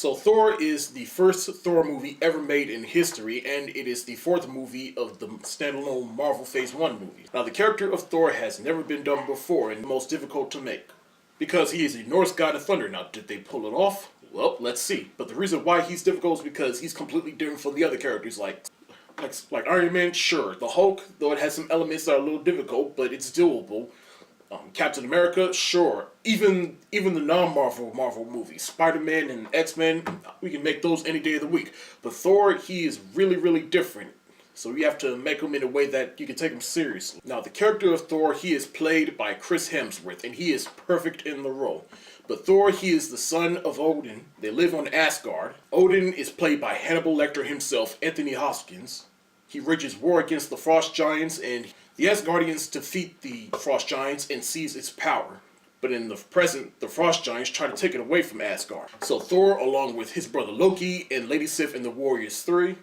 So Thor is the first Thor movie ever made in history, and it is the fourth movie of the standalone Marvel Phase 1 movie. Now the character of Thor has never been done before and most difficult to make, because he is a Norse god of thunder. Now did they pull it off? Well, let's see. But the reason why he's difficult is because he's completely different from the other characters like Iron Man. Sure, the Hulk, though it has some elements that are a little difficult, but it's doable. Captain America, sure. Even the non-Marvel Marvel movies, Spider-Man and X-Men, we can make those any day of the week. But Thor, he is really, really different. So you have to make him in a way that you can take him seriously. Now, the character of Thor, he is played by Chris Hemsworth, and he is perfect in the role. But Thor, he is the son of Odin. They live on Asgard. Odin is played by Hannibal Lecter himself, Anthony Hopkins. He wages war against the Frost Giants, and the Asgardians defeat the Frost Giants and seize its power. But in the present, the Frost Giants try to take it away from Asgard. So Thor, along with his brother Loki and Lady Sif and the Warriors 3,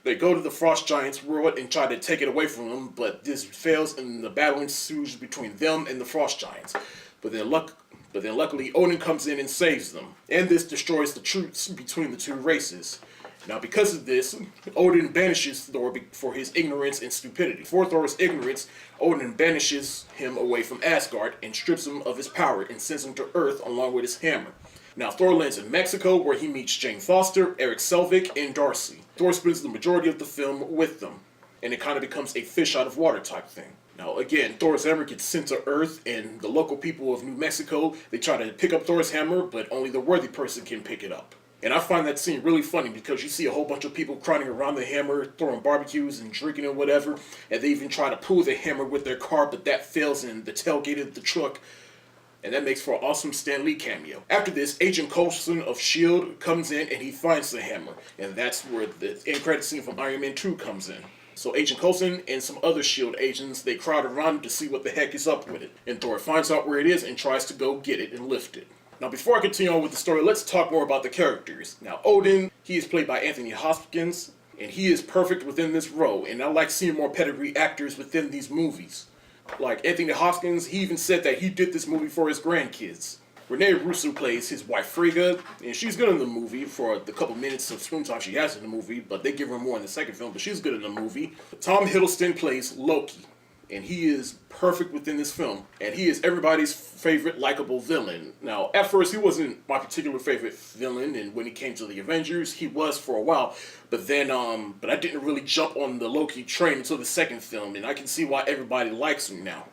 they go to the Frost Giants' world and try to take it away from them, but this fails and the battle ensues between them and the Frost Giants. But then luckily Odin comes in and saves them, and this destroys the truce between the two races. Now because of this, Odin banishes Thor for his ignorance and stupidity. For Thor's ignorance, Odin banishes him away from Asgard and strips him of his power and sends him to Earth along with his hammer. Now Thor lands in Mexico where he meets Jane Foster, Eric Selvig, and Darcy. Thor spends the majority of the film with them, and it kind of becomes a fish out of water type thing. Now again, Thor's hammer gets sent to Earth, and the local people of New Mexico, they try to pick up Thor's hammer, but only the worthy person can pick it up. And I find that scene really funny because you see a whole bunch of people crowding around the hammer, throwing barbecues and drinking and whatever, and they even try to pull the hammer with their car, but that fails in the tailgate of the truck, and that makes for an awesome Stan Lee cameo. After this, Agent Coulson of S.H.I.E.L.D. comes in and he finds the hammer, and that's where the end credit scene from Iron Man 2 comes in. So Agent Coulson and some other S.H.I.E.L.D. agents, they crowd around to see what the heck is up with it, and Thor finds out where it is and tries to go get it and lift it. Now before I continue on with the story, let's talk more about the characters. Now Odin, he is played by Anthony Hopkins, and he is perfect within this role, and I like seeing more pedigree actors within these movies. Like Anthony Hopkins, he even said that he did this movie for his grandkids. Renee Russo plays his wife Frigga, and she's good in the movie for the couple minutes of screen time she has in the movie, but they give her more in the second film, but she's good in the movie. Tom Hiddleston plays Loki, and he is perfect within this film, and he is everybody's favorite likable villain. Now, at first, he wasn't my particular favorite villain, and when he came to the Avengers, he was for a while, but then, but I didn't really jump on the Loki train until the second film, and I can see why everybody likes him now.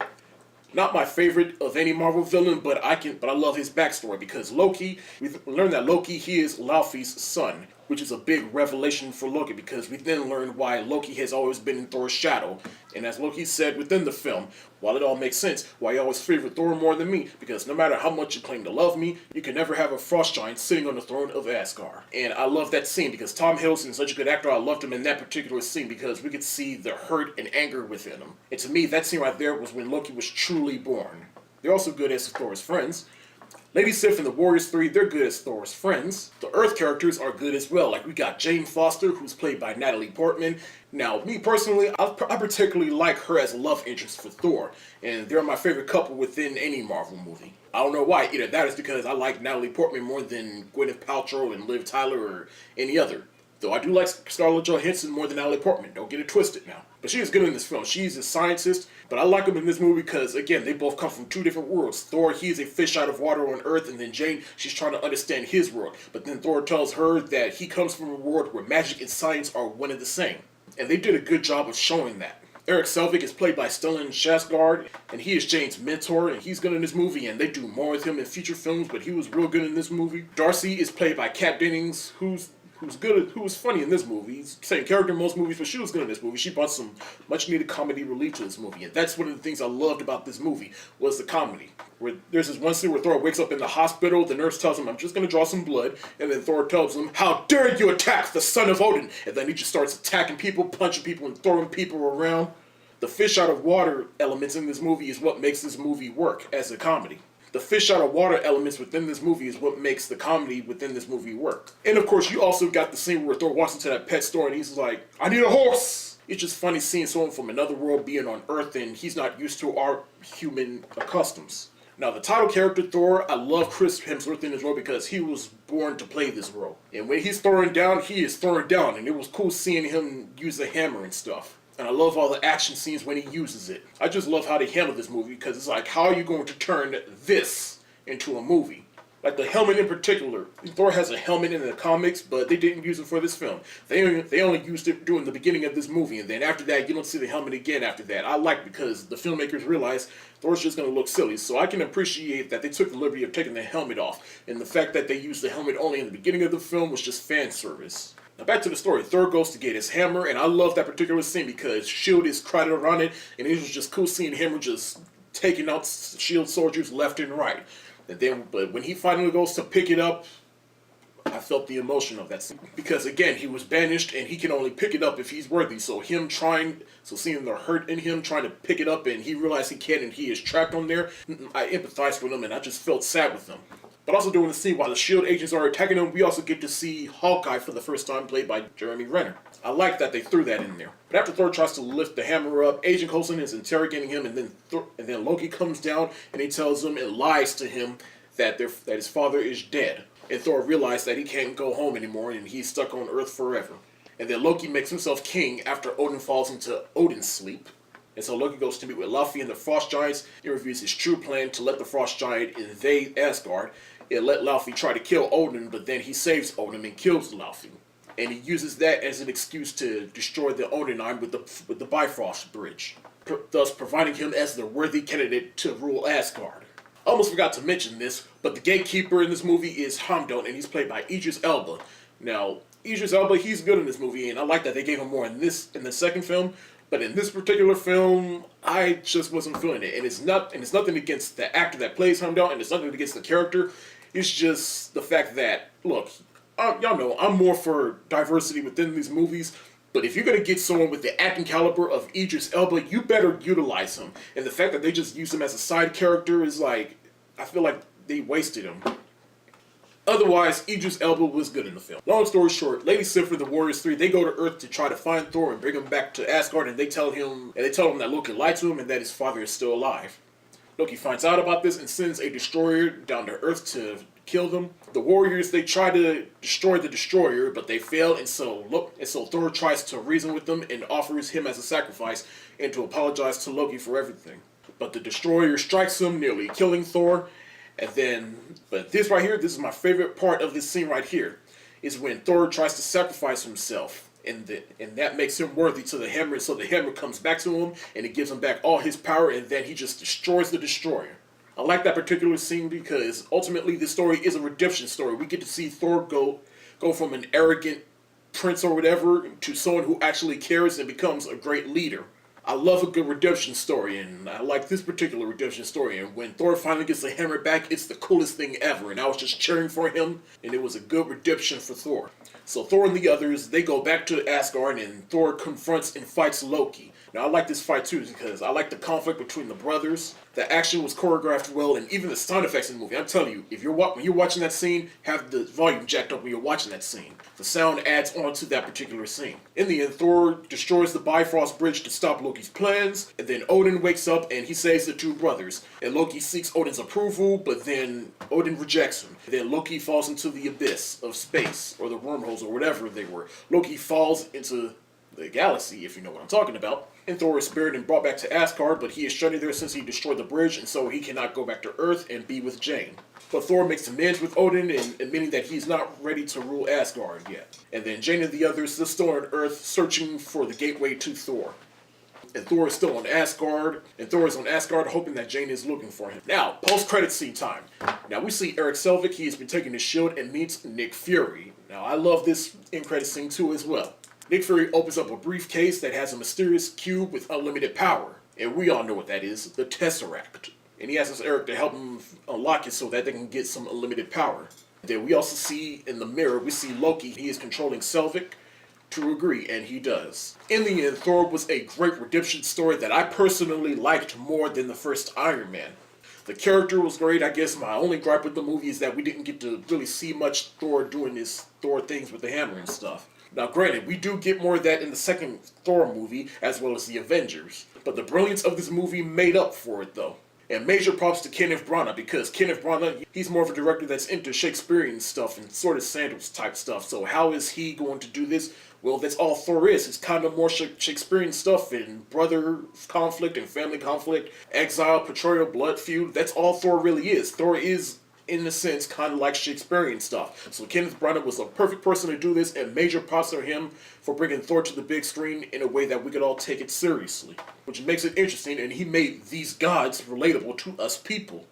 Not my favorite of any Marvel villain, but I love his backstory, because Loki, we learned that Loki, he is Laufey's son, which is a big revelation for Loki, because we then learned why Loki has always been in Thor's shadow. And as Loki said within the film, while it all makes sense, why he always favored Thor more than me, because no matter how much you claim to love me, you can never have a frost giant sitting on the throne of Asgard. And I love that scene, because Tom Hiddleston is such a good actor. I loved him in that particular scene, because we could see the hurt and anger within him. And to me, that scene right there was when Loki was truly born. They're also good as Thor's friends. Lady Sif and the Warriors 3, they're good as Thor's friends. The Earth characters are good as well. Like, we got Jane Foster, who's played by Natalie Portman. Now, me personally, I particularly like her as a love interest for Thor, and they're my favorite couple within any Marvel movie. I don't know why. Either that is because I like Natalie Portman more than Gwyneth Paltrow and Liv Tyler or any other. Though I do like Scarlett Johansson more than Natalie Portman. Don't get it twisted now. But she is good in this film. She's a scientist. But I like them in this movie because, again, they both come from two different worlds. Thor, he is a fish out of water on Earth. And then Jane, she's trying to understand his world. But then Thor tells her that he comes from a world where magic and science are one and the same. And they did a good job of showing that. Eric Selvig is played by Stellan Skarsgård, and he is Jane's mentor, and he's good in this movie, and they do more with him in future films, but he was real good in this movie. Darcy is played by Kat Dennings, who was funny in this movie. He's the same character in most movies, but she was good in this movie. She brought some much-needed comedy relief to this movie, and that's one of the things I loved about this movie, was the comedy. Where there's this one scene where Thor wakes up in the hospital, the nurse tells him, I'm just going to draw some blood, and then Thor tells him, how dare you attack the son of Odin? And then he just starts attacking people, punching people, and throwing people around. The fish out of water elements in this movie is what makes this movie work as a comedy. The fish out of water elements within this movie is what makes the comedy within this movie work. And of course, you also got the scene where Thor walks into that pet store and he's like, I need a horse! It's just funny seeing someone from another world being on Earth and he's not used to our human customs. Now, the title character, Thor, I love Chris Hemsworth in this role because he was born to play this role. And when he's throwing down, he is throwing down. And it was cool seeing him use the hammer and stuff. And I love all the action scenes when he uses it. I just love how they handle this movie because it's like, how are you going to turn this into a movie? Like the helmet in particular. Thor has a helmet in the comics, but they didn't use it for this film. They only used it during the beginning of this movie, and then after that, you don't see the helmet again after that. I like because the filmmakers realized Thor's just going to look silly, so I can appreciate that they took the liberty of taking the helmet off, and the fact that they used the helmet only in the beginning of the film was just fan service. Now back to the story. Thor goes to get his hammer, and I love that particular scene because S.H.I.E.L.D. is crowded around it, and it was just cool seeing him just taking out S.H.I.E.L.D. soldiers left and right. And then, but when he finally goes to pick it up, I felt the emotion of that scene. Because again, he was banished and he can only pick it up if he's worthy. So seeing the hurt in him trying to pick it up and he realized he can't and he is trapped on there, I empathized with him and I just felt sad with him. But also during the scene while the S.H.I.E.L.D. agents are attacking him, we also get to see Hawkeye for the first time, played by Jeremy Renner. I like that they threw that in there. But after Thor tries to lift the hammer up, Agent Coulson is interrogating him, and then Loki comes down and he tells him and lies to him that his father is dead. And Thor realized that he can't go home anymore and he's stuck on Earth forever. And then Loki makes himself king after Odin falls into Odin's sleep. And so Loki goes to meet with Laufey and the Frost Giants. He reveals his true plan to let the Frost Giant invade Asgard and let Laufey try to kill Odin, but then he saves Odin and kills Laufey. And he uses that as an excuse to destroy the Odinheim with the Bifrost Bridge, thus providing him as the worthy candidate to rule Asgard. I almost forgot to mention this, but the Gatekeeper in this movie is Hamdon, and he's played by Idris Elba. Now, Idris Elba, he's good in this movie, and I like that they gave him more in the second film. But in this particular film, I just wasn't feeling it, and it's nothing against the actor that plays Hamdon, and it's nothing against the character. It's just the fact that, look, y'all know I'm more for diversity within these movies. But if you're going to get someone with the acting caliber of Idris Elba, you better utilize him. And the fact that they just use him as a side character is like, I feel like they wasted him. Otherwise, Idris Elba was good in the film. Long story short, Lady Sif and the Warriors 3, they go to Earth to try to find Thor and bring him back to Asgard, and they tell him that Loki lied to him and that his father is still alive. Loki finds out about this and sends a destroyer down to Earth to kill them. The Warriors, they try to destroy the destroyer, but they fail, and so Thor tries to reason with them and offers him as a sacrifice and to apologize to Loki for everything. But the destroyer strikes him, nearly killing Thor. But this right here, this is my favorite part of this scene right here, is when Thor tries to sacrifice himself. And that makes him worthy to the hammer, so the hammer comes back to him, and it gives him back all his power, and then he just destroys the destroyer. I like that particular scene because ultimately this story is a redemption story. We get to see Thor go from an arrogant prince or whatever to someone who actually cares and becomes a great leader. I love a good redemption story, and I like this particular redemption story. And when Thor finally gets the hammer back, it's the coolest thing ever. And I was just cheering for him, and it was a good redemption for Thor. So Thor and the others, they go back to Asgard, and Thor confronts and fights Loki. Now, I like this fight too because I like the conflict between the brothers. The action was choreographed well, and even the sound effects in the movie. I'm telling you, when you're watching that scene, have the volume jacked up when you're watching that scene. The sound adds on to that particular scene. In the end, Thor destroys the Bifrost Bridge to stop Loki's plans, and then Odin wakes up and he saves the two brothers. And Loki seeks Odin's approval, but then Odin rejects him. And then Loki falls into the abyss of space, or the wormholes, or whatever they were. Loki falls into the galaxy, if you know what I'm talking about. And Thor is spared and brought back to Asgard, but he is stranded there since he destroyed the bridge, and so he cannot go back to Earth and be with Jane. But Thor makes amends with Odin, admitting that he's not ready to rule Asgard yet. And then Jane and the others are still on Earth, searching for the gateway to Thor. And Thor is still on Asgard, hoping that Jane is looking for him. Now, post-credit scene time. Now, we see Eric Selvig, he has been taking his shield and meets Nick Fury. Now, I love this in-credit scene too as well. Nick Fury opens up a briefcase that has a mysterious cube with unlimited power. And we all know what that is, the Tesseract. And he asks Eric to help him unlock it so that they can get some unlimited power. Then we also see in the mirror, we see Loki. He is controlling Selvig to agree, and he does. In the end, Thor was a great redemption story that I personally liked more than the first Iron Man. The character was great. I guess my only gripe with the movie is that we didn't get to really see much Thor doing his Thor things with the hammer and stuff. Now granted, we do get more of that in the second Thor movie, as well as the Avengers. But the brilliance of this movie made up for it though. And major props to Kenneth Branagh, because Kenneth Branagh, he's more of a director that's into Shakespearean stuff and sort of Sandals type stuff. So how is he going to do this? Well, that's all Thor is. It's kind of more Shakespearean stuff and brother conflict and family conflict, exile, betrayal, blood feud. That's all Thor really is. Thor is, in a sense, kind of like Shakespearean stuff. So Kenneth Branagh was a perfect person to do this, and major props to him for bringing Thor to the big screen in a way that we could all take it seriously. Which makes it interesting, and he made these gods relatable to us people.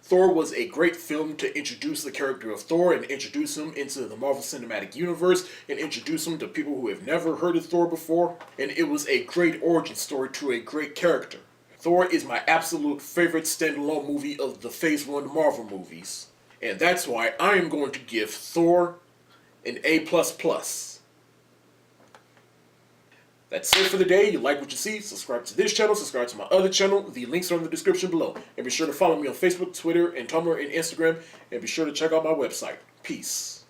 Thor was a great film to introduce the character of Thor and introduce him into the Marvel Cinematic Universe and introduce him to people who have never heard of Thor before. And it was a great origin story to a great character. Thor is my absolute favorite standalone movie of the Phase 1 Marvel movies. And that's why I am going to give Thor an A++. That's it for the day. You like what you see, subscribe to this channel, subscribe to my other channel. The links are in the description below. And be sure to follow me on Facebook, Twitter, and Tumblr, and Instagram. And be sure to check out my website. Peace.